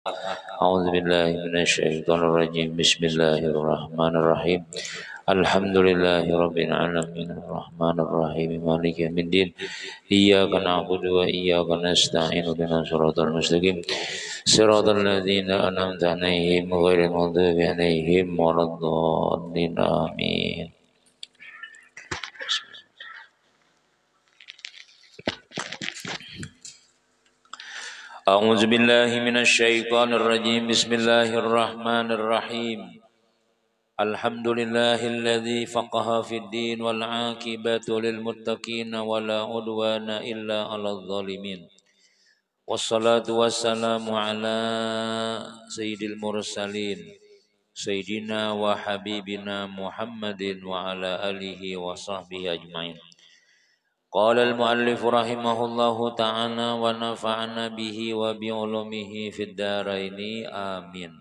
أعوذ بالله من الشيطان الرجيم بسم الله الرحمن الرحيم الحمد لله رب العالمين الرحمن الرحيم مالك يوم الدين إياك نعبد وإياك نستعين اهدنا الصراط المستقيم صراط الذين أنعمت عليهم غير المغضوب عليهم ولا الضالين آمين. أعوذ بالله من الشيطان الرجيم بسم الله الرحمن الرحيم الحمد لله الذي فقه في الدين والعاقبة للمتقين ولا عدوان إلا على الظالمين والصلاة والسلام على سيد المرسلين سيدنا وحبيبنا محمد وعلى آله وصحبه أجمعين. قال المؤلف رحمه الله تعالى ونفعنا به وبعلومه في الدارين آمين.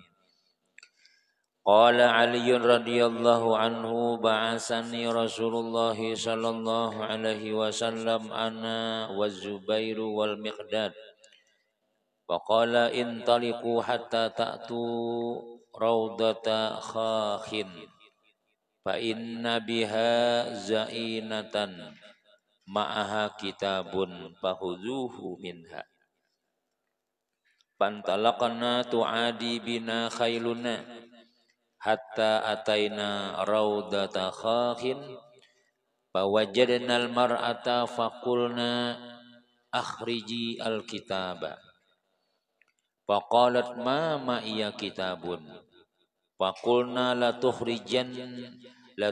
قال علي رضي الله عنه بعثني رسول الله صلى الله عليه وسلم أنا والزبير والمقداد فقال انطلقوا حتى تأتوا روضة خاخ فإن بها زائنة ma'aha kitabun fahuzuhu minha pantalaqna tu'adi bina khailuna hatta ataina raudata khakhin fawajadna al-mar'ata faqulna akhriji al-kitaba faqalat ma ma'iya kitabun faqulna la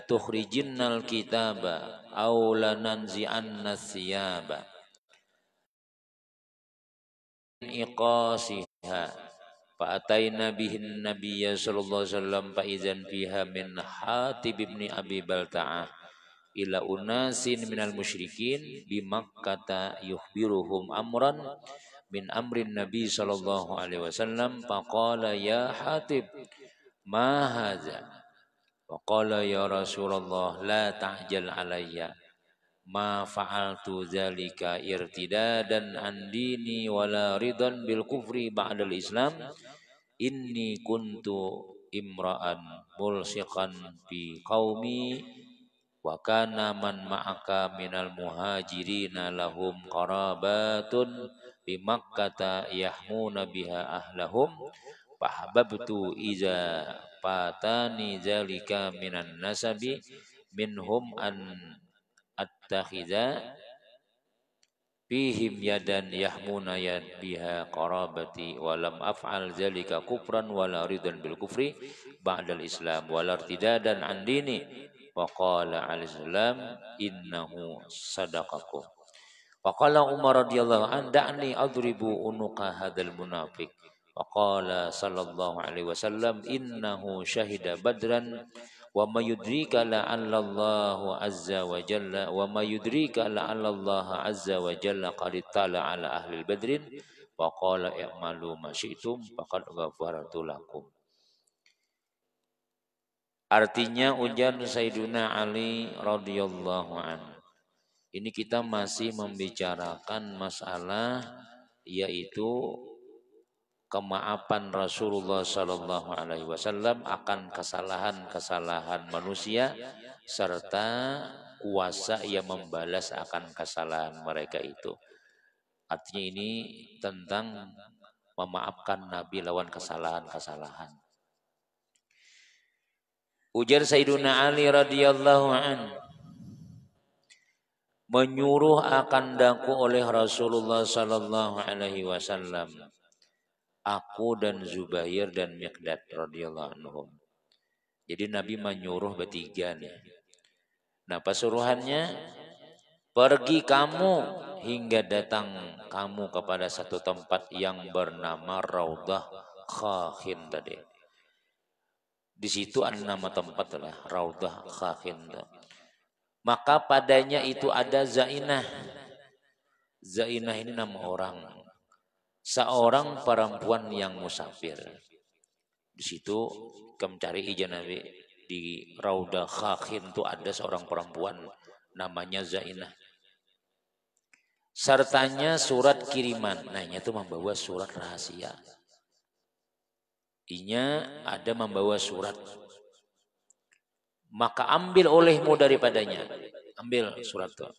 tukhrijinnal kitaba aw lananzi'anna thiyaba iqasiha fa ataina bihin nabiyya sallallahu alaihi wasallam fa idzan fiha min Hatib ibn Abi Balta'ah ila unasin minal musyrikin bi Makkah yukhbiruhum amran min amrin nabi sallallahu alaihi wasallam faqala ya Hatib ma hadza faqala ya Rasulullah la ta'jal alayya ma fa'altu dzalika irtidadan an dini wala ridan bil kufri ba'dal islam inni kuntu imra'an mulsiqan fi qaumi wa kana man ma'aka minal muhajirina lahum qarabatun bi makkata yahmuna biha ahlahum fahabbtu iza fatani dzalika minan nasabi minhum an attakhidha fihim yadan yahmuna yad biha qarabati wa lam af'al dzalika kufran wala ridan bil kufri ba'dal islam wala irtidadan an dini wa qala alaihissalam innahu sadaqakum wa qala Umar radhiyallahu an da'ni adribu unuqa hadzal munafiq wa qala sallallahu alaihi wasallam innahu syahida badran wa ma yudrika la'alla Allah azza wa jalla wa ma yudrika la'alla Allah azza wa jalla qad tala ala ahli badrin wa qala i'malu ma syi'tum faqad ghafartu lakum. Artinya ujar Sayyiduna Ali radhiyallahu anhu. Ini kita masih membicarakan masalah yaitu kemaafan Rasulullah sallallahu alaihi wasallam akan kesalahan-kesalahan manusia serta kuasa yang membalas akan kesalahan mereka itu. Artinya ini tentang memaafkan Nabi lawan kesalahan-kesalahan. Ujar Sayyiduna Ali radhiyallahu anhu menyuruh akan daku oleh Rasulullah sallallahu alaihi wasallam aku dan Zubair dan Miqdad radhiyallahu anhum. Jadi Nabi menyuruh bertiga nih. Nah pesuruhannya pergi kamu hingga datang kamu kepada satu tempat yang bernama Raudah Khakhin tadi. Di situ ada nama tempat lah Raudah Khakhin. Maka padanya itu ada Zainah. Zainah ini nama orang. Seorang perempuan yang musafir. Di situ kamu cari ijazah Nabi di Raudah Khakhin itu ada seorang perempuan namanya Zainah. Sertanya surat kiriman. Nah, itu membawa surat rahasia. Inya ada membawa surat. Maka ambil olehmu daripadanya. Ambil surat itu.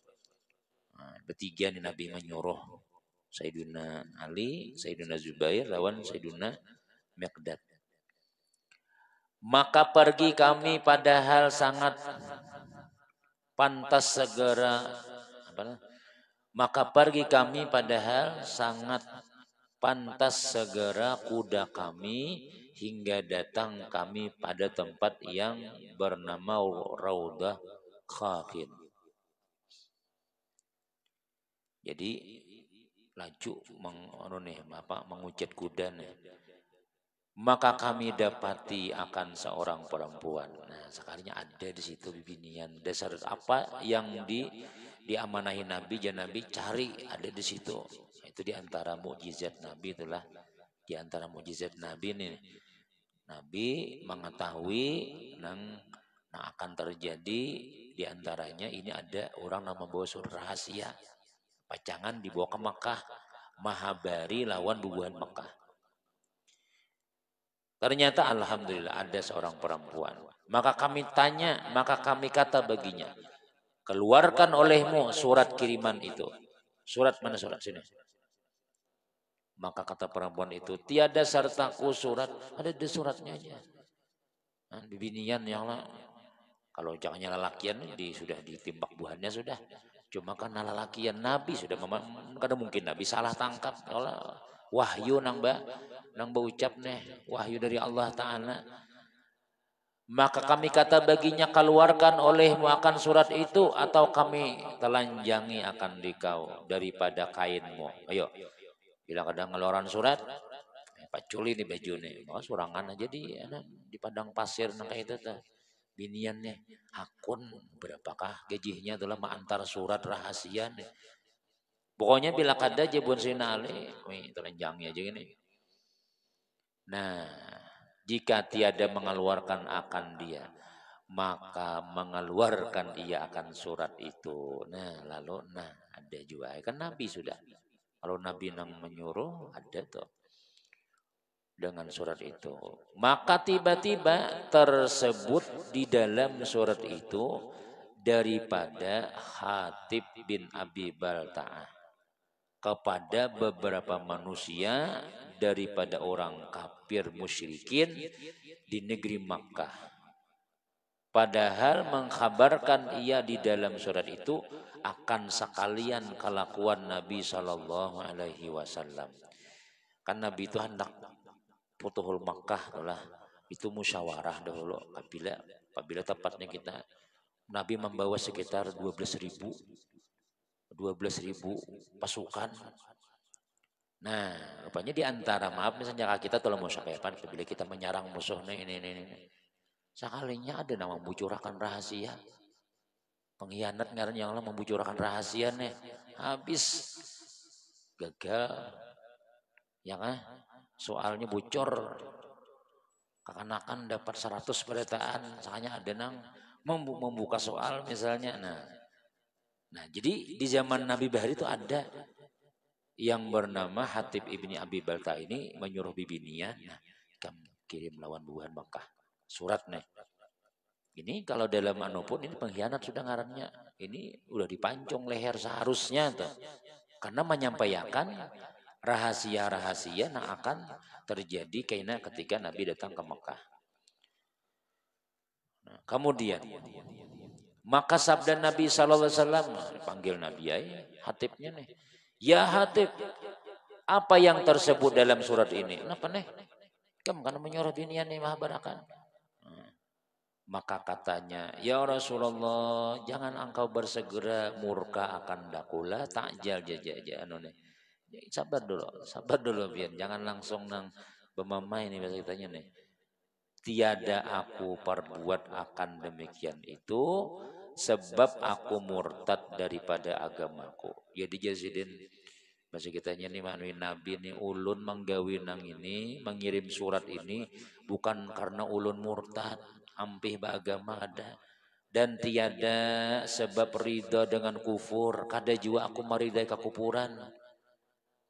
Nah, bertiga nih Nabi menyuruh Sayyidina Ali, Sayyidina Zubair lawan Sayyidina Miqdad. Maka pergi kami padahal sangat pantas segera maka pergi kami padahal sangat pantas segera kuda kami hingga datang kami pada tempat yang bernama Raudah Khakin. Jadi laju mengucat kuda nih. Maka kami dapati akan seorang perempuan. Nah, sekalinya ada di situ bibinian. Dasar apa yang diamanahi Nabi, jangan Nabi cari ada di situ. Itu di antara mukjizat Nabi itulah. Di antara mukjizat Nabi nih. Nabi mengetahui yang akan terjadi di antaranya ini ada orang nama bawa surat rahasia. Pacangan dibawa ke Mekah. Mahabari lawan bubuhan Mekah. Ternyata alhamdulillah ada seorang perempuan. Maka kami tanya, maka kami kata baginya, keluarkan olehmu surat kiriman itu. Surat mana surat sini? Maka kata perempuan itu, tiada sertaku surat, ada di suratnya aja. Nah, bibinian yang lah. Kalau jangannya lelakian sudah ditimbak buahnya sudah. Cuma karena lelakian Nabi sudah kadang mungkin Nabi salah tangkap. Wahyu nang ucap nih wahyu dari Allah Ta'ala. Maka kami kata baginya keluarkan olehmu akan surat itu atau kami telanjangi akan dikau daripada kainmu. Ayo bila kadang ngeluaran surat paculi di baju nih mau surangan aja di padang pasir nang kayak itu tuh biniannya hakun berapakah gajinya itulah mengantar surat rahasia nih. Pokoknya bila kada jebun Sina Ali, telanjangnya aja gini. Nah, jika tiada mengeluarkan akan dia, maka mengeluarkan ia akan surat itu. Nah, lalu ada juga kan Nabi sudah. Kalau Nabi nang menyuruh ada tuh dengan surat itu. Maka tiba-tiba tersebut di dalam surat itu daripada Hatib bin Abi Balta'ah kepada beberapa manusia daripada orang kafir musyrikin di negeri Makkah. Padahal mengkhabarkan ia di dalam surat itu akan sekalian kelakuan Nabi Shallallahu Alaihi Wasallam. Kan Nabi itu hendak Futuhul Makkah lah, itu musyawarah dahulu. Apabila tepatnya kita Nabi membawa sekitar 12.000 pasukan. Nah, rupanya di antara misalnya kita tolong musyawarahan bila kita menyerang musuhnya ini. Sekalinya ada nama membucurakan rahasia. Pengkhianat ngaran yang Allah membucurakan rahasia nih. Habis gagal. Ya kan? Soalnya bocor. Kekanakan dapat 100 perataan. Sakanya ada nang membuka soal misalnya. Nah, jadi di zaman Nabi Bahri itu ada yang bernama Hatib ibni Abi Balta ini menyuruh bibininya, kamu kirim lawan buhan Makkah surat nih. Ini kalau dalam pun ini pengkhianat sudah ngarannya. Ini udah dipancung leher seharusnya tuh. Karena menyampaikan rahasia-rahasia yang akan terjadi kayaknya ketika Nabi datang ke Makkah. Nah, kemudian maka sabda Nabi SAW panggil Nabi Hatibnya nih. Ya Hatib, apa yang tersebut dalam surat ini? Kenapa nih? Kamu kan menyuruh binian nih mahabarakan. Maka katanya, ya Rasulullah, jangan engkau bersegera murka akan dakula, takjal jaja anu nih. Sabar dulu biar jangan langsung nang bemamai nih bahasa kitanya nih. Tiada aku perbuat akan demikian itu sebab aku murtad daripada agamaku. Jadi jazidin bahasa kitanya nih manuin Nabi nih ulun menggawi nang ini mengirim surat ini bukan karena ulun murtad ampih agama ada dan tiada sebab ridha dengan kufur kada juga aku meridai kekufuran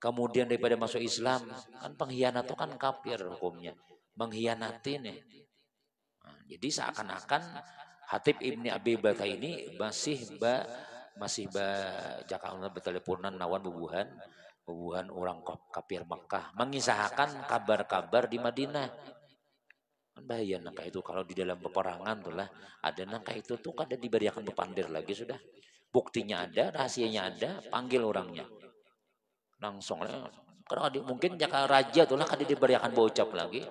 kemudian daripada masuk Islam, kan pengkhianat itu kan kafir hukumnya, mengkhianati nih. Nah, jadi seakan-akan Hatib Ibni Abi Baltah ini masih Jakarta berteleponan nawan bubuhan orang kafir Makkah, mengisahkan kabar-kabar di Madinah. Kan bahaya nangka itu kalau di dalam peperangan tuh lah ada nangka itu tuh kada diberikan bepandir lagi sudah. Buktinya ada, rahasianya ada, panggil orangnya. Langsung mungkin jaka raja tuh lah kada diberikan bocap lagi,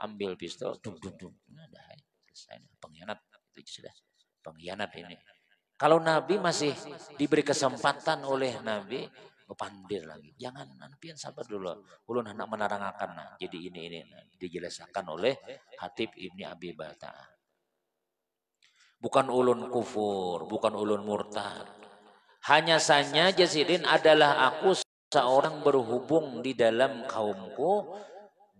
ambil pistol, dum dum dum. Nah, dah selesai pengkhianat itu sudah. Pengkhianat ini. Kalau Nabi masih diberi kesempatan oleh Nabi bepandir lagi. Jangan nanti sabar dulu. Ulun hendak menerangakan. Nah. Jadi ini dijelaskan oleh Hatib Ibni Abi Baltah. Bukan ulun kufur, bukan ulun murtad. Hanya saja Jasidin adalah aku seorang berhubung di dalam kaumku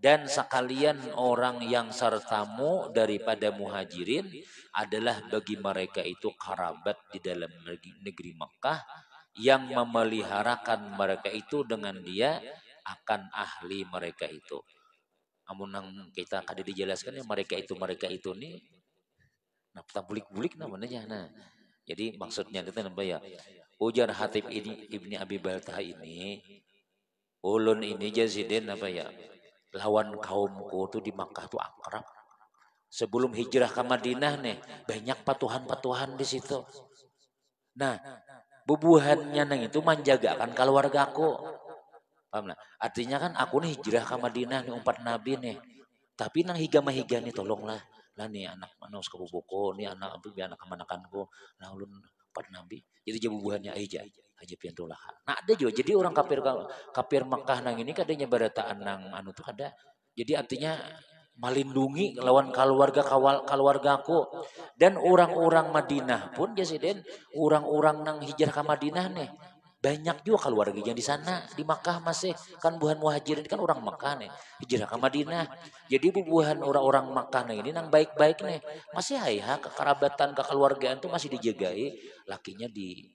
dan sekalian orang yang sertamu daripada muhajirin adalah bagi mereka itu kerabat di dalam negeri Mekah yang memeliharakan mereka itu dengan dia akan ahli mereka itu. Amun nang kita kada dijelaskan ya mereka itu nih. Nah, kita bulik-bulik namanya. Nah, jadi maksudnya itu apa ya? Ujar Hatib ini Ibni Abi Baltah ini, ulun ini Jazidin apa ya? Lawan kaumku tuh di Makkah tuh akrab. Sebelum hijrah ke Madinah nih, banyak patuhan-patuhan di situ. Nah, bubuhannya nang itu menjagakan keluargaku. Paham lah? Artinya kan aku nih hijrah ke Madinah nih umpat Nabi nih. Tapi nang higa nih tolonglah. Lah nih anak manos ke bubuku, nih anak anak-anakanku. Lah ulun umpat Nabi. Jadi bubuhannya aja piantulah. Nah ada juga. Jadi orang kafir Makkah nang ini kadanya barataan nang anu tuh ada. Jadi artinya melindungi lawan keluargaku dan orang-orang Madinah pun Jasiden orang-orang nang hijrah ke Madinah nih banyak juga keluarganya di sana di Makkah masih kan buhan muhajirin kan orang Makkah nih hijrah ke Madinah jadi bubuhan orang-orang Makkah nih ini nang baik-baik nih masih ayah kekerabatan kekeluargaan tuh masih dijagai lakinya di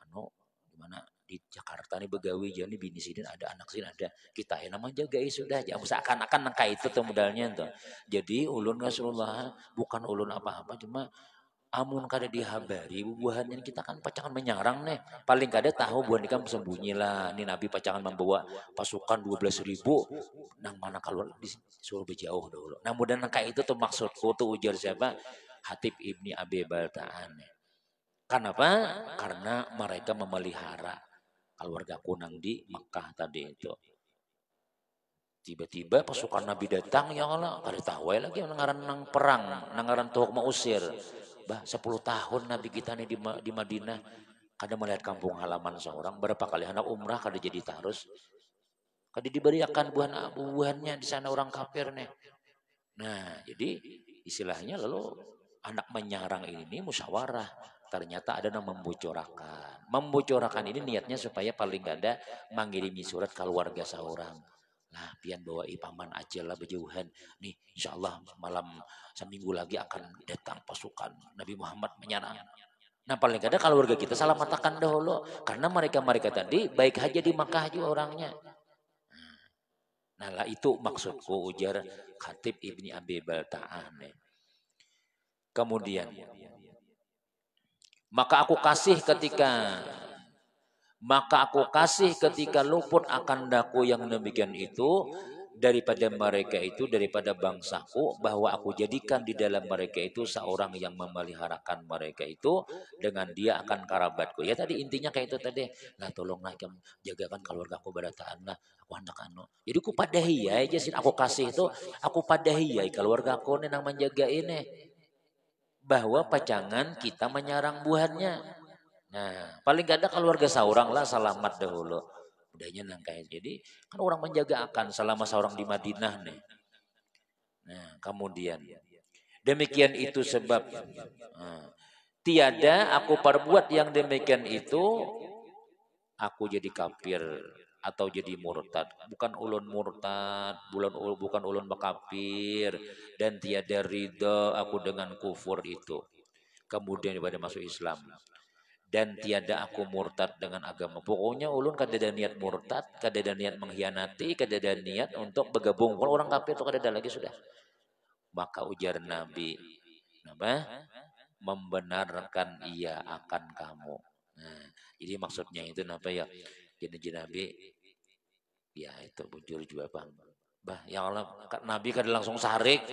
anu di mana di Jakarta nih begawi jadi bini sini ada anak sini ada kita yang namanya jaga sudah jangan seakan-akan nangka itu tuh modalnya tuh jadi ulun Rasulullah bukan ulun apa-apa cuma amun kada dihabari bubuhannya kita kan pacangan menyarang nih paling kada tahu buah nikah sembunyi lah ini Nabi pacangan membawa pasukan 12.000 nang mana kalau disuruh berjauh dulu nah mudah nangka itu tuh maksudku tuh ujar siapa Hatib Ibni Abi Baltaan kenapa karena mereka memelihara keluarga kunang di Mekah tadi itu. Tiba-tiba pasukan Nabi datang ya Allah, kada tahu lagi nangaran nang perang, nangaran tuhuk mausir. 10 tahun Nabi kita nih di Madinah kada melihat kampung halaman seorang, berapa kali anak umrah kada jadi tarus. Kada diberikan buah-buahannya di sana orang kafir nih. Nah, jadi istilahnya lalu anak menyarang ini musyawarah. Ternyata ada yang membocorakan. Membocorakan ini niatnya supaya paling gak ada mengirimi surat keluarga seorang. Nah, pian bawa paman aja lah berjauhan. Nih, insya Allah malam seminggu lagi akan datang pasukan Nabi Muhammad menyerang. Nah, paling gak ada keluarga kita salah matakan dahulu. Karena mereka tadi baik aja di Makkah juga orangnya. Nah, lah itu maksudku ujar Khatib Ibni Abi Balta'an. Kemudian maka aku kasih ketika luput akan daku yang demikian itu daripada mereka itu daripada bangsaku bahwa aku jadikan di dalam mereka itu seorang yang memeliharakan mereka itu dengan dia akan kerabatku ya tadi intinya kayak itu tadi lah tolonglah kamu jagakan keluargaku berataan lah aku hendak anu jadi aku padahi ya aja sih aku kasih itu aku padahi ya keluargaku nih nang menjaga ini bahwa pacangan kita menyarang buahnya. Nah, paling gak ada keluarga seorang lah selamat dahulu. Udahnya nang kayak jadi kan orang menjaga akan selama seorang di Madinah nih. Nah, kemudian demikian itu sebab tiada aku perbuat yang demikian itu aku jadi kafir atau jadi murtad. Bukan ulun murtad, bukan ulun makafir dan tiada ridho aku dengan kufur itu. Kemudian pada masuk Islam. dan tiada aku murtad dengan agama. Pokoknya ulun kada ada niat murtad, kada ada niat mengkhianati, kada ada niat untuk bergabung. Kalau orang kafir itu kada ada lagi sudah. Maka ujar Nabi, apa? Membenarkan ia akan kamu. Nah, jadi maksudnya itu apa ya? Jadi Nabi, ya itu bujur juga bang. Bah, ya Allah, Nabi kada langsung sarik.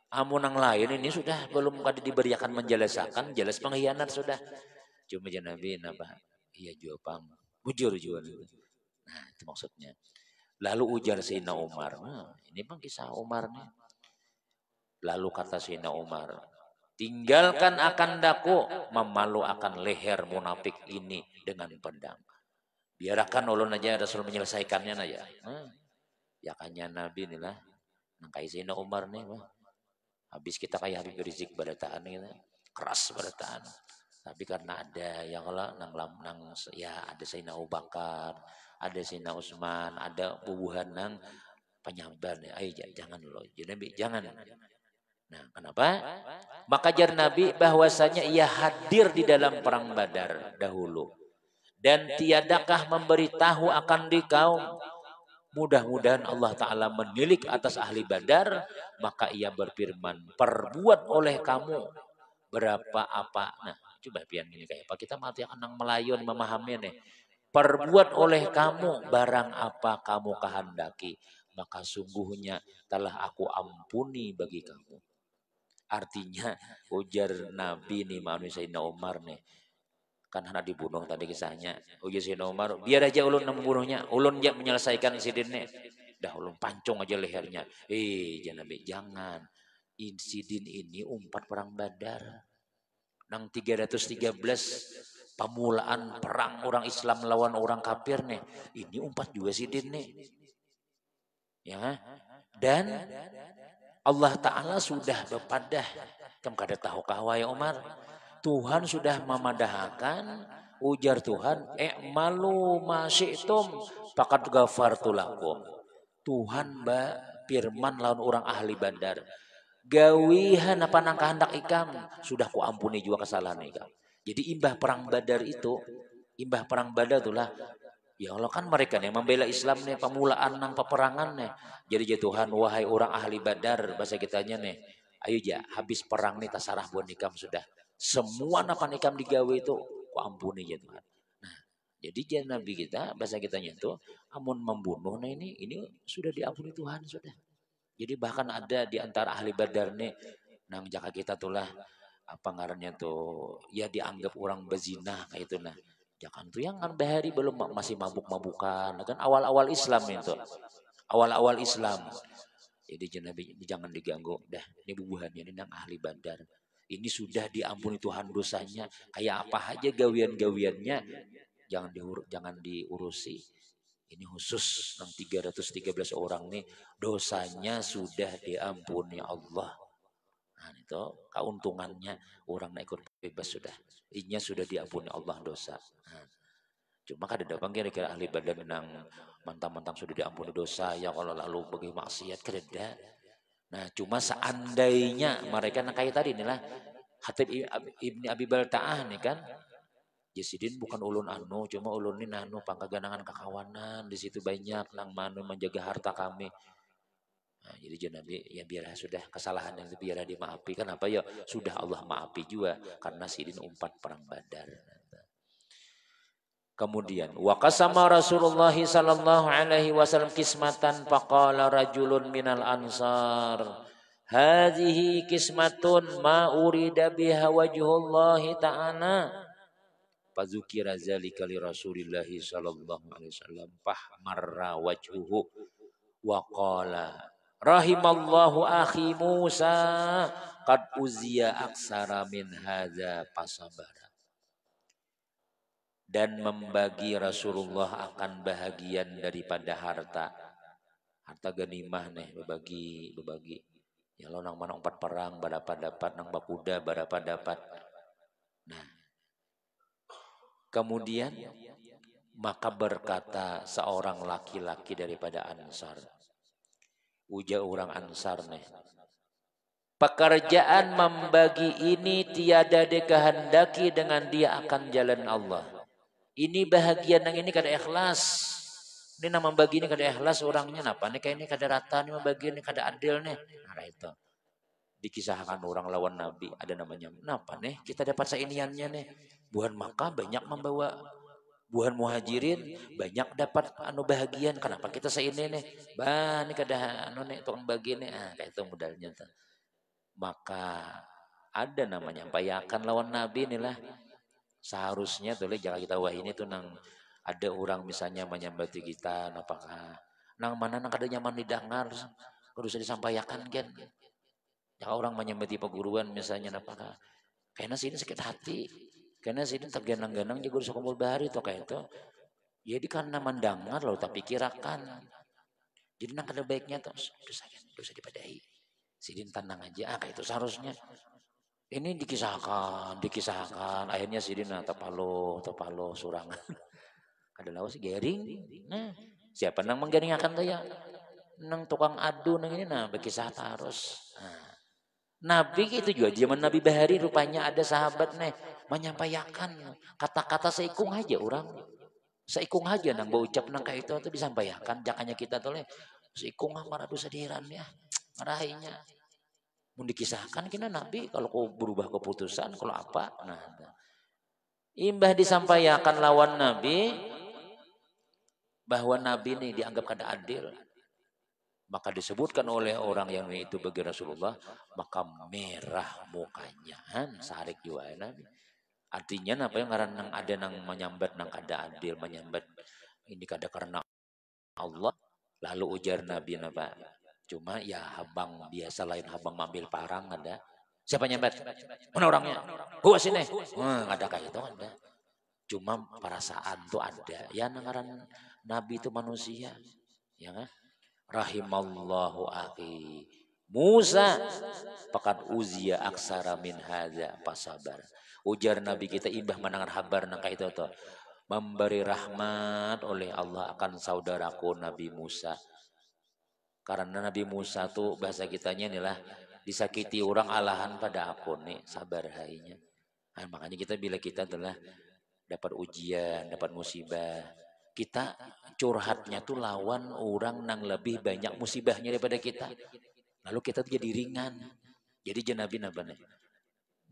Amun yang lain ini sudah belum kada diberikan menjelasakan, jelas pengkhianat sudah. Cuma Nabi napa? Iya juga bang. Bujur juga. Nah itu maksudnya. Lalu ujar Sayyidina Umar. Nah, ini bang kisah Umar nih. Lalu kata Sayyidina Umar, tinggalkan akan daku, memalu akan leher munafik ini dengan pedang. Biarkan ulun aja Rasul menyelesaikannya aja. Ya kanya Nabi inilah. Nangkai Sayyidina Umar nih. Habis kita kayak Habib Rizik barataan gitu. Keras barataan. Tapi karena ada yang nang ya ada Sayyidina Abu Bakar, ada Sayyidina Utsman, ada bubuhan nang penyabar nih. Ayo jangan loh. Nabi jangan. Nah, kenapa? Maka jar Nabi bahwasanya ia hadir di dalam perang Badar dahulu. Dan tiadakah memberitahu akan di kaum. Mudah-mudahan Allah Ta'ala menilik atas ahli Badar. Maka ia berfirman, perbuat oleh kamu berapa apa. Nah, coba pian ini kayak apa. Kita mati akan melayun memahami nih. Perbuat oleh kamu barang apa kamu kehendaki. Maka sungguhnya telah aku ampuni bagi kamu. Artinya ujar Nabi nih manusia Sayyidina Umar nih. Kan hendak dibunuh tadi kisahnya. Ujar Sayyidina Umar, biar aja ulun membunuhnya. Ulun ya menyelesaikan sidin nih. Dah ulun pancung aja lehernya. Nabi jangan. Insiden ini umpat perang Badar. Nang 313 pemulaan perang orang Islam lawan orang kafir nih. Ini umpat juga sidin nih. Ya. Dan Allah Ta'ala sudah berpadah. Kamu kada tahu kahwai Umar. Tuhan sudah memadahkan. Ujar Tuhan. Malu masyitum. Fakat ghafartu lakum. Tuhan firman lawan orang ahli Badar. Gawihan apa nang kehendak ikam. Sudah ku ampuni juga kesalahan ikam. Jadi imbah perang Badar itu. Imbah perang Badar itulah. Ya Allah kan mereka nih membela Islam nih pemulaan nang peperangan nih. Jadi ya Tuhan wahai orang ahli Badar bahasa kitanya nih. Ayo ya habis perang nih tasarah buat nikam sudah. Semua napa nikam digawe itu ku ampuni ya Tuhan. Nah, jadi ya Nabi kita bahasa kitanya itu amun membunuh nah ini sudah diampuni Tuhan sudah. Jadi bahkan ada di antara ahli Badar nih nang jaka kita tuh lah apa ngarannya tuh ya dianggap orang bezina kayak itu nah. Jangan tuh yang kan bahari belum masih mabuk-mabukan kan awal-awal Islam itu awal-awal Islam jadi jangan diganggu dah ini bubuhannya ini nang ahli Badar ini sudah diampuni Tuhan dosanya kayak apa aja gawian-gawiannya jangan diurusi ini khusus nang 313 orang nih dosanya sudah diampuni Allah. Nah itu keuntungannya orang nak ikut bebas sudah. Inya sudah diampuni Allah dosa. Nah, cuma kada ada kira-kira ahli badan nang mantang-mantang sudah diampuni dosa ya kalau lalu bagi maksiat kereda. Nah cuma seandainya mereka nang kayak tadi inilah Hatib Ibni Abi Balta'ah nih kan. Jasidin bukan ulun anu, cuma ulun ini anu pangkaganangan kekawanan di situ banyak nang manu menjaga harta kami. Nah, jadi Nabi ya biarlah sudah kesalahan yang itu biarlah dimaafi kenapa ya sudah Allah maafi juga karena sidin umpat perang Badar. Kemudian wa qasama Rasulullah sallallahu alaihi wasallam kismatan faqala rajulun minal ansar hadhihi kismatun ma urida biha wajhullah ta'ala fadzukira zalika li Rasulillah sallallahu alaihi wasallam fahmarra wajhuhu wa qala rahimallahu akhi Musa qad uziya aksara min hadza pasabara. Dan membagi Rasulullah akan bahagian daripada harta ganimah nih berbagi ya lo nang mana empat perang berapa dapat nang bakuda berapa dapat. Nah kemudian maka berkata seorang laki-laki daripada Ansar ujar orang Ansar nih Pekerjaan membagi ini tiada dikehendaki dengan dia akan jalan Allah. Ini bahagian yang ini kada ikhlas. Ini nama membagi ini kada ikhlas orangnya. Napa nih kayak ini kada rata nih membagi ini kada adil nih. Nah itu. Dikisahkan orang lawan Nabi ada namanya. Napa nih kita dapat seiniannya nih. Buhan Makkah banyak membawa buhan muhajirin banyak dapat anu bahagian. Kenapa kita seini nih? Bah ini kada anu nih tukang bagi nih. Ah kayak itu modalnya tuh. Maka ada namanya payakan lawan Nabi inilah seharusnya tuh jangan kita wah ini tuh nang ada orang misalnya menyambati kita apakah nang mana nang kada nyaman didengar harus disampaikan kan ya orang menyambati perguruan misalnya apakah karena sini sakit hati karena sini tergenang-genang juga harus kumpul bahari tuh kayak itu jadi karena mendengar loh tapi kirakan jadi nang kada baiknya tuh dosa dipadai sidin tenang aja kayak itu seharusnya ini dikisahkan akhirnya sidin tepalo surangan ada lawas gering nah siapa nang menggaringakan tuh ya nang tukang adu nang ini nah berkisah terus nah, Nabi itu juga zaman Nabi Bahari rupanya ada sahabat nih menyampaikan kata-kata seikung aja orang seikung aja nang berucap nang kayak itu tuh disampaikan jakanya kita tuh seikung marah dosa diran ya marahinya mau dikisahkan kena Nabi kalau kau berubah keputusan kalau apa nah imbah disampaikan lawan Nabi bahwa Nabi ini dianggap kada adil maka disebutkan oleh orang yang itu bagi Rasulullah maka merah mukanya sarik juga Nabi artinya apa yang ngaran nang ada nang menyambat nang kada adil menyambat ini kada karena Allah lalu ujar Nabi napa cuma ya habang biasa lain habang mambil parang ada siapa nyambat mana orangnya gua sini ada kayak itu ada cuma perasaan tuh ada ya nangaran Nabi itu manusia ya kan rahimallahu akhi Musa pakat uzia aksara min hadza pasabar ujar Nabi kita imbah mendengar kabar nang kayak itu memberi rahmat oleh Allah akan saudaraku Nabi Musa karena Nabi Musa tuh bahasa kitanya inilah disakiti orang alahan pada aku nih sabar hainya nah, makanya kita bila kita adalah dapat ujian dapat musibah kita curhatnya tuh lawan orang yang lebih banyak musibahnya daripada kita lalu kita tuh jadi ringan jadi jenabi nabane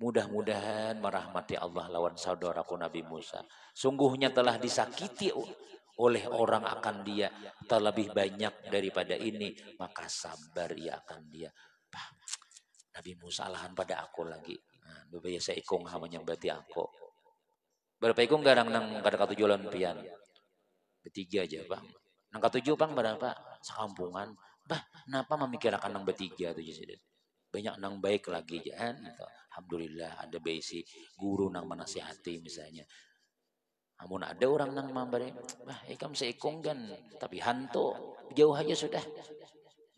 mudah-mudahan merahmati Allah lawan saudaraku Nabi Musa sungguhnya telah disakiti oleh orang akan dia terlebih banyak daripada ini maka sabar ia akan dia Nabi Musa alahan pada aku lagi bebaya saya ikung menyambati aku berapa ikung garang nang kada katujulan pian bertiga aja bang nang katujuh bang berapa sekampungan bah kenapa memikirkan nang bertiga tuh jadi banyak nang baik lagi jangan gitu. Alhamdulillah ada besi guru nang menasihati misalnya namun ada orang nang memberi, bah ikam seikung kan, tapi hantu jauh aja sudah.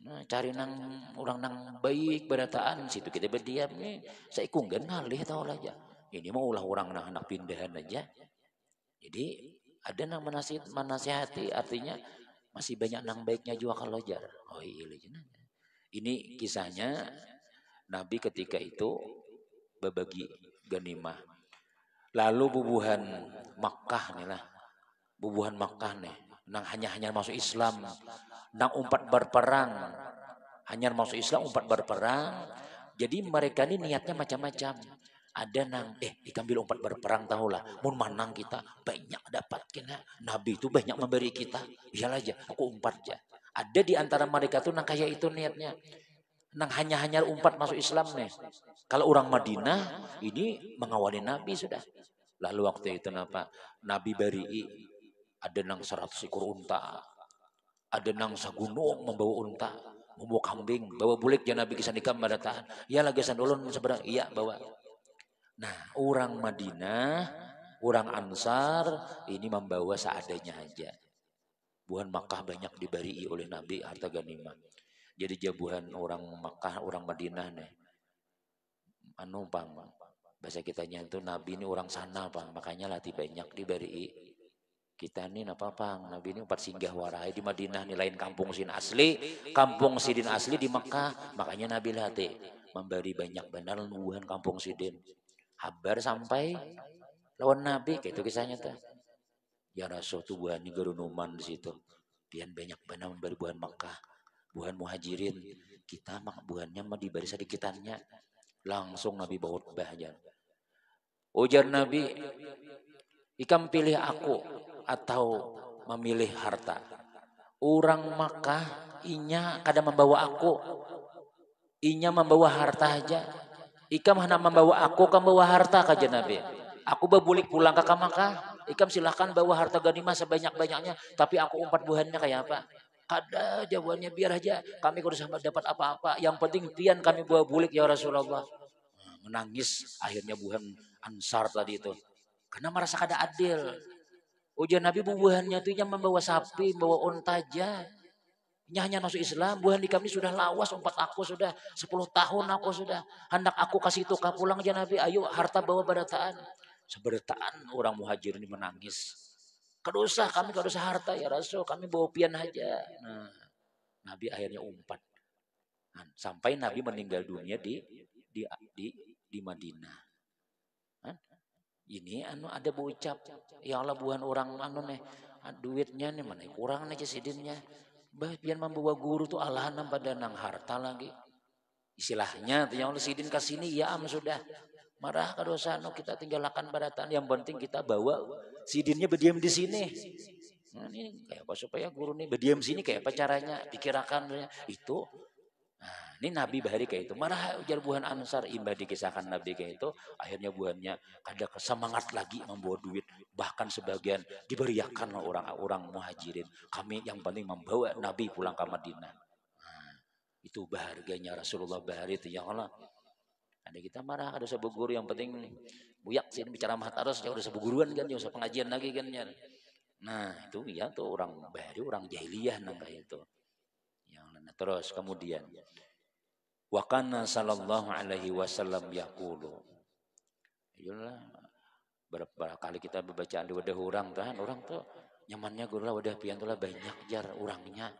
Nah, cari nang orang nang baik berataan situ kita berdiam nih, seikung kan ngalih tahu aja. Ini mau ulah orang nang anak pindahan aja. Jadi ada nang menasihati artinya masih banyak nang baiknya juga kalau jar. Oh iya ini kisahnya Nabi ketika itu berbagi ganimah. Lalu bubuhan Makkah nih lah. Bubuhan Makkah nih. Nang hanya masuk Islam. Nang umpat berperang. Hanya masuk Islam umpat berperang. Jadi mereka ini niatnya macam-macam. Ada nang, dikambil umpat berperang tahulah. Mun manang kita banyak dapat kena. Nabi itu banyak memberi kita. Iyalah aja, aku umpat aja. Ada di antara mereka tuh nang kayak itu niatnya. Nang hanya umpat masuk Islam nih. Kalau orang Madinah ini mengawali Nabi sudah. Lalu waktu itu Nabi bari ada nang 100 ekor unta. Ada nang sagunung membawa unta, membawa kambing, bawa bulik jangan Nabi kisah nikam badataan. Ya lagi sandulun seberang iya bawa. Nah, orang Madinah, orang Ansar ini membawa seadanya aja. Buhan Makkah banyak diberi oleh Nabi harta ganimah. Jadi jabuhan orang Makkah, orang Madinah nih. Anu bang, bahasa kitanya itu Nabi ini orang sana bang, makanya latih banyak diberi. Kita ini apa bang, Nabi ini 4 singgah warai di Madinah nih lain kampung sidin asli di Makkah, makanya Nabi latih. memberi banyak benar nubuhan kampung sidin. Habar sampai lawan Nabi, kayak itu kisahnya tuh. Ya Rasul tuh buahan gerunuman di situ. Pian banyak benar memberi buahan Makkah, buahan muhajirin. Kita mak buahannya mah diberi sedikitannya. Langsung Nabi bawa aja. Ujar Nabi, ikam pilih aku atau memilih harta. Orang Makkah inya kada membawa aku, inya membawa harta aja. Ikam hanya membawa aku, kamu bawa harta kaja Nabi. Aku berbulik pulang ke Makkah. Ikam silahkan bawa harta ganimah sebanyak-banyaknya, tapi aku umpat buahannya kayak apa? Kada jawabannya, biar aja kami kudu sama dapat apa-apa. Yang penting pian kami bawa bulik ya Rasulullah. Menangis akhirnya buhan Ansar tadi itu. Karena merasa kada adil. Ujian Nabi buahannya itu membawa sapi, membawa unta aja. Nya hanya masuk Islam, buhan di kami sudah lawas, umpat aku sudah 10 tahun aku sudah. Hendak aku kasih tukar pulang aja Nabi, ayo harta bawa berataan. Seberataan orang muhajir ini menangis. Kada usah, kami kada usah harta ya Rasul, kami bawa pian aja. Nah, Nabi akhirnya umpat. Nah, sampai Nabi meninggal dunia di Madinah. Nah, ini ada berucap, ya Allah buhan orang nih, duitnya nih mana kurang aja sidinnya. Biar membawa guru tuh alahan pada nang harta lagi. Istilahnya tuh yang Allah sidin kasini ya sudah. Marah ke dosa kita tinggalkan barataan. Yang penting kita bawa sidinnya berdiam di sini. Nah, ini kayak apa supaya guru nih berdiam sini kayak apa caranya? Pikirakan itu. Nah, ini Nabi bahari kayak itu. Marah ujar buhan Ansar, imbah dikisahkan Nabi kayak itu. Akhirnya buhannya ada semangat lagi membawa duit. Bahkan sebagian diberiakan orang-orang muhajirin. Kami yang penting membawa Nabi pulang ke Madinah. Nah, itu bahagianya Rasulullah bahari itu. Ya Allah. Ada kita marah, ada sebuah guru yang penting buyak sini bicara mah terus, ya udah sebuah guruan kan, ya usah pengajian lagi kan ya. Nah, itu ya tuh orang bahari, orang jahiliyah nang kayak itu. Yang terus kemudian wa kana sallallahu alaihi wasallam yaqulu. Iyalah berapa kali kita baca di wadah orang tuh nyamannya guru lah wadah pian tuh lah banyak jar orangnya.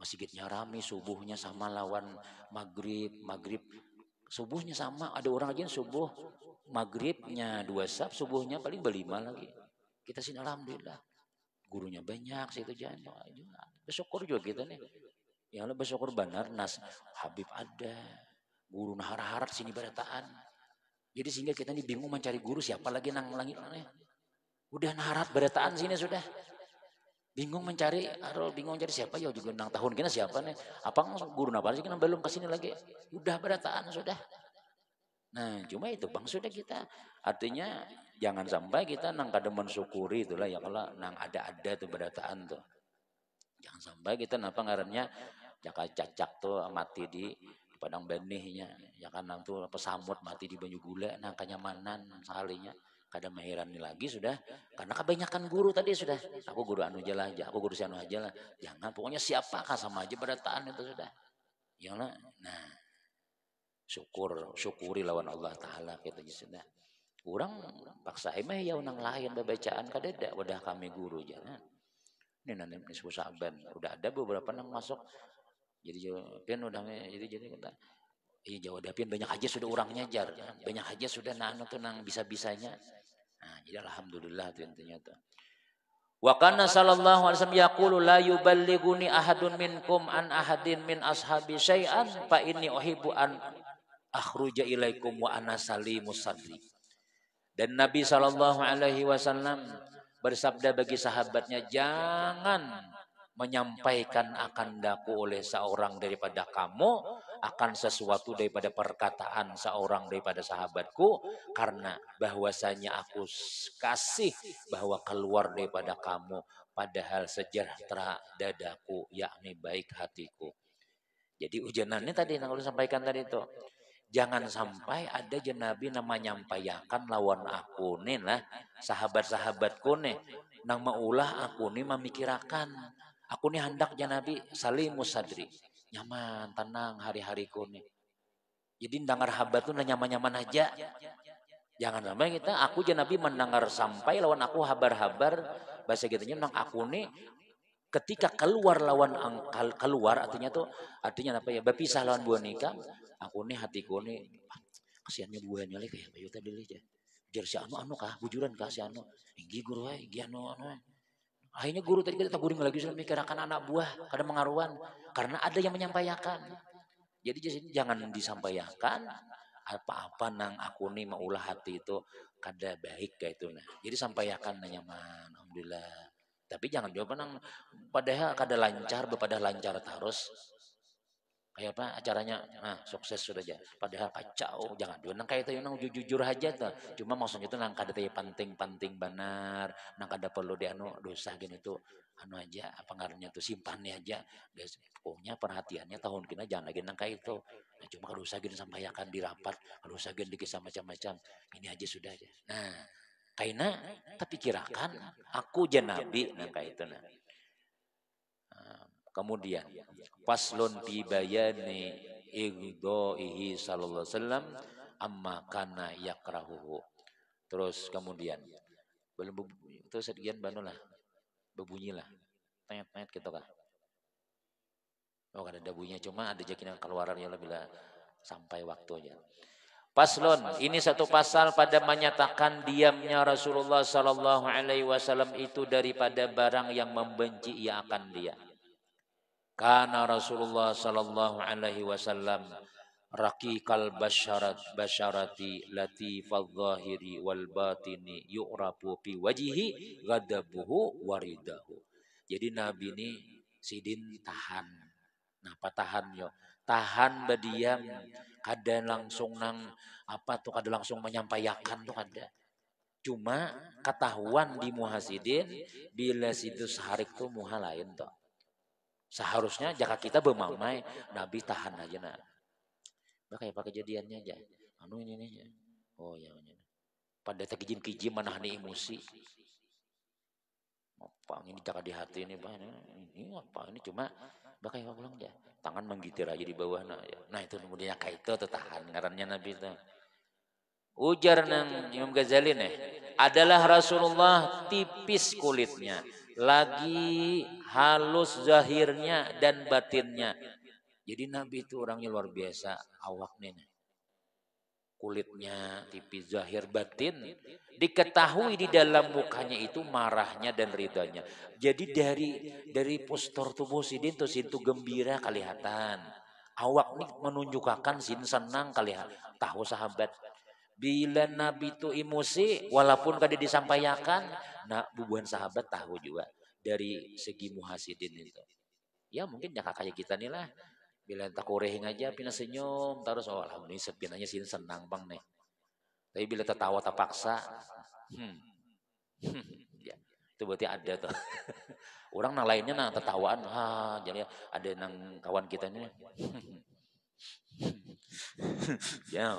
Masjidnya rame, subuhnya sama lawan maghrib subuhnya sama, ada orang aja subuh maghribnya 2 sab, subuhnya paling berlima lagi. Kita sini alhamdulillah gurunya banyak situ jangan bersyukur juga kita nih. Yang lebih bersyukur benar nas Habib ada, guru nahar-harat sini berataan. Jadi sehingga kita ini bingung mencari guru siapa lagi nang langit mana. Udah naharat berataan sini sudah. Bingung mencari, bingung cari siapa ya juga nang tahun kena siapa nih? Apa guru apa sih kan belum kesini lagi? Udah berataan sudah. Nah cuma itu bang sudah kita artinya jangan sampai kita nang kada mensyukuri itulah ya kalau nang ada tuh berataan tuh. Jangan sampai kita napa ngarannya cacak tuh mati di padang benihnya, ya kan nang tuh pesamut mati di banyu gula, nang kenyamanan sekalinya. Kada mahirani lagi sudah karena kebanyakan guru tadi sudah aku guru anu aja lah aku guru si anu aja lah jangan pokoknya siapakah sama aja berataan itu sudah ya nah syukuri lawan Allah Ta'ala kita sudah kurang paksa emeh ya unang lain bacaan kadeda wadah kami guru jangan ini nanti nisfu Sa'ban udah ada beberapa nang masuk jadi pian udah jadi kita iya Jawa Dapian banyak aja sudah orangnya jar banyak aja sudah nang tuh nang bisa-bisanya. Nah, jadi alhamdulillah itu intinya tuh. Wa kana sallallahu alaihi wasallam yaqulu la yuballighuni ahadun minkum an ahadin min ashabi syai'an fa inni uhibbu an akhruja ilaikum wa ana salimus sadri. Dan Nabi sallallahu alaihi wasallam bersabda bagi sahabatnya jangan menyampaikan akan daku oleh seorang daripada kamu akan sesuatu daripada perkataan seorang daripada sahabatku karena bahwasanya aku kasih bahwa keluar daripada kamu padahal sejahtera dadaku yakni baik hatiku. Jadi ujanannya tadi yang saya sampaikan tadi itu jangan sampai ada Nabi nama nyampaikan lawan aku nih lah sahabat-sahabatku nih nang maulah aku nih memikirakan aku nih hendak Nabi salimus sadri nyaman tenang hari-hariku nih jadi dengar habat tuh nyaman-nyaman aja jangan sampai kita aku Nabi mendengar sampai lawan aku habar-habar bahasa gitunya nang aku nih ketika keluar lawan keluar artinya apa ya berpisah lawan buah nikah Aku nih hatiku nih kasihannya buahnya lagi kayak bayu tadi aja. Jar si anu kah bujuran kah si anu. Inggi guru inggi anu. Akhirnya guru tadi kita guring lagi sudah mikirkan anak buah kada mengaruan karena ada yang menyampaikan. Jadi jangan disampaikan apa-apa nang aku nih maulah hati itu kada baik kayak itu nah. Jadi sampaikan nyaman alhamdulillah. Tapi jangan jawab nang padahal kada lancar bepada lancar terus. Kayak apa acaranya nah sukses sudah aja padahal kacau jangan dulu nang kayak itu nang jujur aja tuh cuma maksudnya itu nang kada tanya penting benar nang kada perlu di anu dosa gini tuh anu aja apa ngarannya tuh simpannya aja guys pokoknya perhatiannya tahun kena jangan lagi nang kayak itu nah cuma kalau usah gini sampaikan di rapat kalau usah gini dikisah macam-macam ini aja sudah aja nah kaina tapi kirakan aku janabi nang kayak itu nah. Kemudian paslon fi bayani igdaihi sallallahu alaihi wasallam amma kana yakrahuhu. Terus kemudian belum itu sekian banulah berbunyilah. Tet gitu kah. Oh kada ada bunyinya cuma ada jakinan keluaran ya bila sampai waktunya. Paslon ini satu pasal pada menyatakan diamnya Rasulullah sallallahu alaihi wasallam itu daripada barang yang membenci ia akan dia. Karena Rasulullah sallallahu alaihi wasallam raqiqal basyarati latifal zahiri wal batini yu'rafu fi wajhihi ghadabuhu waridahu. Jadi Nabi ini sidin tahan. Nah, tahan yo. Tahan berdiam kada langsung nang apa tuh kada langsung menyampaikan tuh kada. Cuma ketahuan di muhasidin bila situ saharik tuh muha lain tuh. Seharusnya jika kita bermamai Nabi tahan aja nak. Kayak apa kejadiannya aja. Anu ini nih. Oh ya ini. Pada kijim mana nih emosi. Apa ini jaga di hati ini bah ini apa ini cuma bakai apa pulang aja. Tangan menggitir aja di bawah nah ya. Nah itu kemudian kayak itu tahan ngarannya Nabi itu. Ujar nang Imam Ghazali nih adalah Rasulullah tipis kulitnya. Lagi halus zahirnya dan batinnya. Jadi Nabi itu orangnya luar biasa awaknya. Kulitnya tipis zahir batin. Diketahui di dalam mukanya itu marahnya dan ridhonya. Jadi dari postur tubuh sidin tuh situ gembira kelihatan. Awak nih menunjukkan sin senang kelihatan. Tahu sahabat. Bila Nabi itu emosi, walaupun kada disampaikan, nah bubuhan sahabat tahu juga dari segi muhasidin itu. Ya mungkin ya kayak kita nih lah. Bila tak kurehing aja, pina senyum, terus oh alhamdulillah sepinanya sih senang bang nih. Tapi bila tertawa terpaksa, ya itu berarti ada tuh. Orang nang lainnya nang tertawaan, jadi ada nang kawan kita nih. Ya,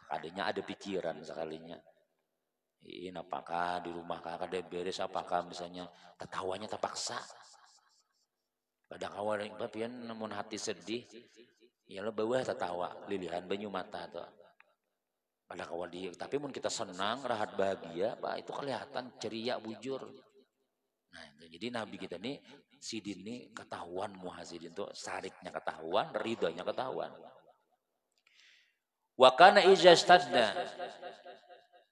adanya ada pikiran sekalinya. Ini apakah di rumah kakak ada beres apakah misalnya tertawanya terpaksa. Pada kawan yang bapian namun hati sedih, ya lo bawah tertawa, lilihan banyu mata tuh. Pada kawan dia, tapi mun kita senang, rahat bahagia, pak itu kelihatan ceria bujur. Nah, jadi Nabi kita nih sidin nih ketahuan muhasidin tuh sariknya ketahuan, ridhonya ketahuan. Wa kana ijastadda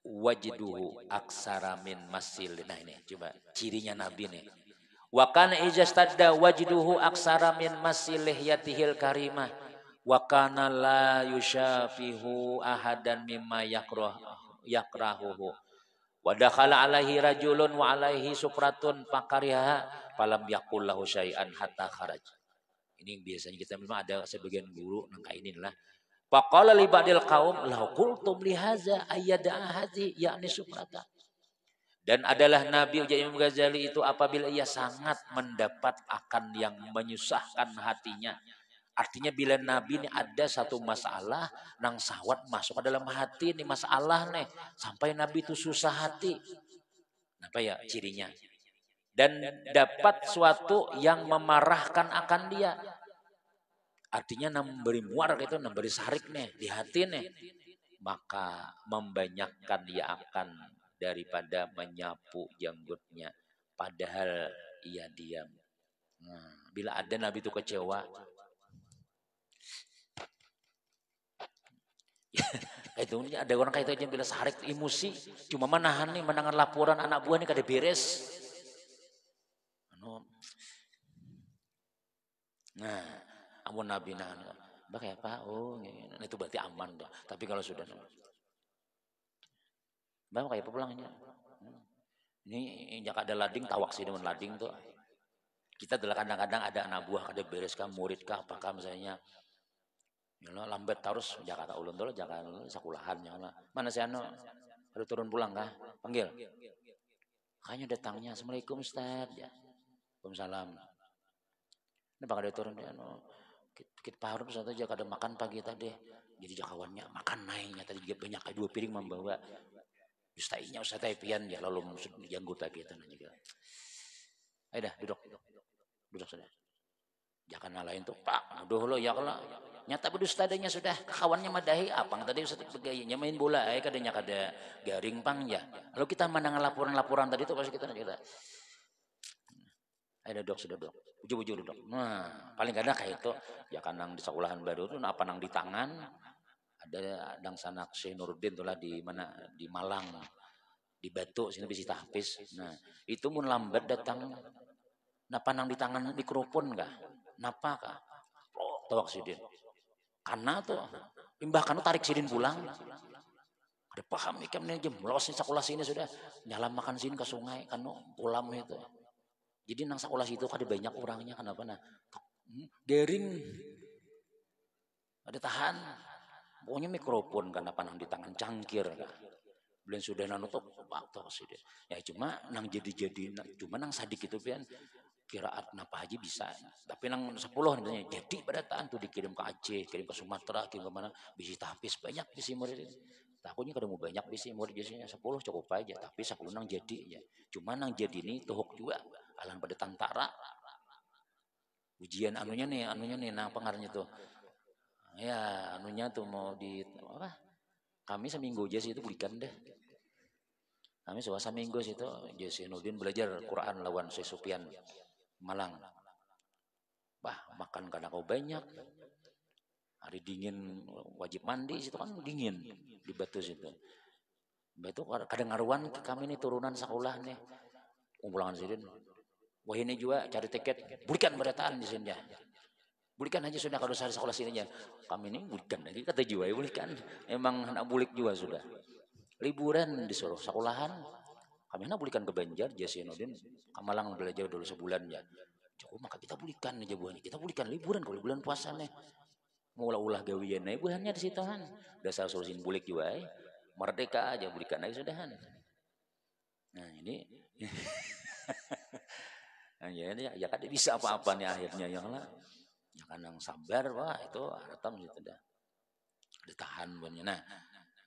wajduhu aksara min masil. Nah ini coba cirinya Nabi nih. Wa kana ijastadda wajduhu aksara min masil lihyatihil karimah. Wa kana la yushafihu ahadan mimma yakrahuhu. Wa dakhala alaihi rajulun wa alaihi sufratun fakariha falam yakul lahu syai'an hatta kharaj. Ini biasanya kita memang ada sebagian guru nangka inilah. Faqala li ba'dil qaum law qultum li hadza ayyada hadhi yakni sufrata. Dan adalah Nabi Imam Ghazali itu apabila ia sangat mendapat akan yang menyusahkan hatinya. Artinya bila Nabi ini ada satu masalah nang sawat masuk ke dalam hati nih masalah nih sampai Nabi itu susah hati. Apa ya cirinya? Dan dapat suatu yang memarahkan akan dia. Artinya memberi muar gitu, memberi sarik nih di hati nih. Maka membanyakkan dia akan daripada menyapu janggutnya. Padahal ia diam. Nah, bila ada Nabi itu kecewa. Itu ada orang kayak itu aja bila sarik emosi, cuma menahan nih menangan laporan anak buah nih kada beres. Nah, amun Nabi nahan, bah kayak apa? Oh, itu berarti aman dah. Tapi kalau sudah, bah kayak apa pulangnya? Ini jangan ada lading, tawak sih dengan lading tuh. Kita adalah kadang-kadang ada anak buah kada beres kah, murid kah, apakah misalnya, lambat terus Jakarta ulun tuh, Jakarta sekolahan, mana si Ano? Ada turun pulang kah? Panggil. Kayaknya datangnya, Assalamualaikum Ustaz. Ya. Waalaikumsalam. Ini bakal ada turun dia, kita paruh satu aja kada makan pagi tadi. Jadi jakawannya makan naiknya tadi juga banyak kayak 2 piring membawa. Ustaznya Ustaz pian ya lalu janggut lagi itu juga. Ayo dah duduk. Duduk sudah. Jangan nalain tuh Pak. Aduh lo ya kalau nyata bedu ustadnya sudah kawannya madahi apang tadi Ustaz begayanya main bola kadanya kada garing pang ya. Lalu kita mendengar laporan-laporan tadi itu pasti kita. Ayo duduk sudah duduk. Uju-uju duduk. Nah, paling kadang kayak itu ya kan nang di sekolahan baru tuh apa nang di tangan ada dang sanak Syekh Nuruddin tuh lah di mana di Malang di Batu sini bisa tahfiz. Nah, itu mun lambat datang napa nang di tangan mikrofon kah? Napa kah? Oh, tawak sidin. Karena tuh limbah kanu tarik sidin pulang. Ada paham ikan nih jemlos sekolah sini sudah nyala makan sini ke sungai kanu pulam itu. Jadi nang sekolah situ ada banyak orangnya kenapa nah garing ada tahan pokoknya mikrofon kan apa nang di tangan cangkir kan belum sudah nanutup waktu sih ya cuma nang jadi cuma nang sadik itu pian kiraat napa aja bisa tapi nang 10 misalnya jadi pada tahan tuh dikirim ke Aceh kirim ke Sumatera kirim ke mana bisa tahfiz banyak bisi murid takutnya kada mau banyak bisi murid biasanya 10 cukup aja tapi 10 nang jadi ya cuma nang jadi ini tuhuk juga alang pada tantara ujian anunya nih nah pengaruhnya tuh ya anunya tuh mau di apa kami seminggu aja sih itu belikan deh kami suasa minggu sih itu Jesse Nudin belajar Quran lawan Syekh Sufyan Malang bah makan karena kau banyak hari dingin wajib mandi situ kan dingin di Batu situ itu kadang ngaruan kami nih turunan sekolah nih kumpulan sidin wah ini juga cari tiket berikan berataan di sini ya berikan aja sudah kalau saya sekolah sini aja kami ini berikan lagi kata jiwa berikan emang anak bulik juga sudah liburan disuruh sekolahan kami nak berikan ke Banjar Jasinudin Kamalang belajar dulu sebulan ya cukup maka kita berikan aja buahnya kita berikan liburan kalau bulan puasa nih mau ulah gawian nih buahnya di situ kan dasar solusin bulik juga merdeka aja berikan aja sudahan nah ini nah, ya kan bisa apa-apa nih akhirnya yang lah ya kan yang sabar wah itu harapan gitu dah ditahan banyak nah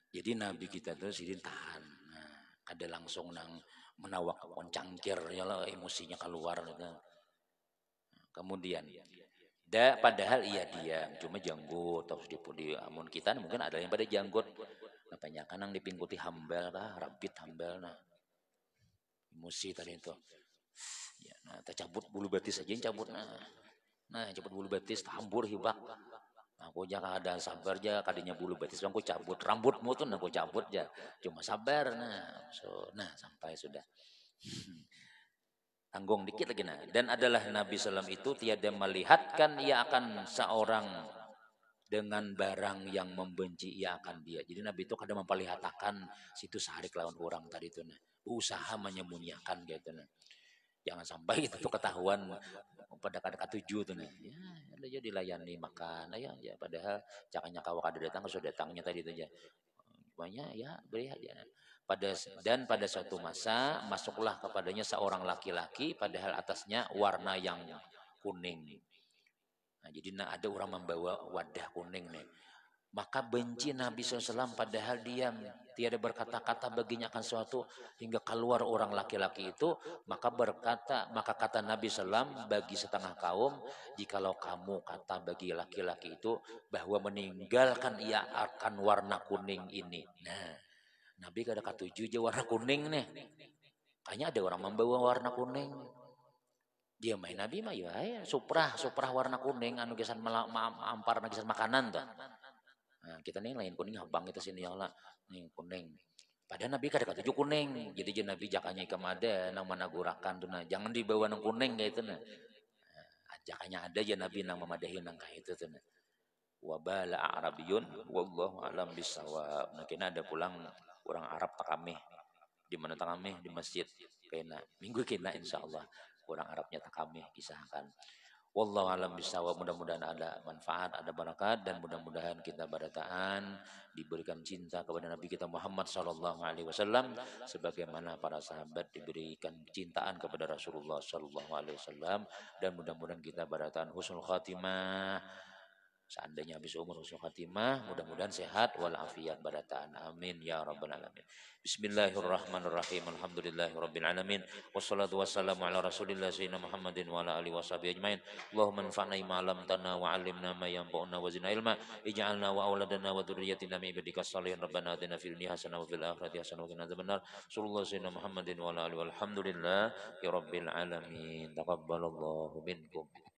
jadi Nabi kita tuh sidin tahan nah ada langsung nang menawak cangkir ya lah emosinya keluar gitu. Kemudian padahal iya diam cuma janggut terus di amun kita mungkin ada yang pada janggut apanya kanang dipingkuti hambal kah rabit hambal nah emosi tadi itu ya nah tercabut bulu betis aja cabut nah cabut bulu betis hambur hibak aku jangan ada sabar aja kadinya bulu betis aku cabut rambutmu tuh aku cabut aja cuma sabar nah sampai sudah tanggung dikit lagi nah dan adalah Nabi SAW itu tiada melihatkan ia akan seorang dengan barang yang membenci ia akan dia jadi Nabi itu kadang memperlihatkan situ sehari lawan orang tadi itu nah usaha menyembunyikan gitu nah jangan sampai itu tuh ketahuan pada kadang tujuh tuh nih ya dilayani makan ya padahal cakanya kawak ada datang sudah datangnya tadi itu aja banyak ya beri aja pada suatu masa masuklah kepadanya seorang laki-laki padahal atasnya warna yang kuning nah jadi ada orang membawa wadah kuning nih maka benci Nabi SAW padahal diam tiada berkata-kata baginya akan suatu hingga keluar orang laki-laki itu maka kata Nabi SAW bagi setengah kaum jikalau kamu kata bagi laki-laki itu bahwa meninggalkan ia akan warna kuning ini nah Nabi kada katuju aja warna kuning nih kayaknya ada orang membawa warna kuning dia main Nabi mah ya suprah warna kuning anu gesan ampar gesan makanan tuh Nah, kita nih lain kuning habang itu sini ya lah, nih kuning. Padahal Nabi kada katuju kuning, jadi je Nabi jakanya ikam ada nang managurakan tuh nah, jangan dibawa nang kuning kayak itu nah. Jakanya ada aja Nabi nang memadahi nang kayak itu tuh nah. Wabala Arabiyun, wallahu alam bisawab. Nah, kena ada pulang orang Arab tak kami, di mana tak kami di masjid kena minggu kena insya Allah orang Arabnya tak kami kisahkan. Wallahu alam bisawab, mudah-mudahan ada manfaat, ada barakat, dan mudah-mudahan kita barataan diberikan cinta kepada Nabi kita Muhammad sallallahu alaihi wasallam sebagaimana para sahabat diberikan cintaan kepada Rasulullah sallallahu alaihi wasallam, dan mudah-mudahan kita barataan husnul khatimah. Seandainya habis umur husnul khatimah, mudah-mudahan sehat walafiat barataan. Amin ya rabbal alamin. Bismillahirrahmanirrahim. Alhamdulillahirabbil alamin. Wassalatu wassalamu ala Rasulillah sayyidina Muhammadin wa ala alihi washabihi ajmain. Allahumma anfa'na bima 'allamtana wa 'allimna ma yanfa'una wa zidna ilma. Ij'alna wa auladana wa dzurriyyatina min ibadikas shalihin. Rabbana atina fid dunya hasanah wa fil akhirati hasanah wa qina adzabannar. Sallallahu sayyidina Muhammadin wa ala alihi walhamdulillah ya rabbil alamin. Taqabbalallahu minkum.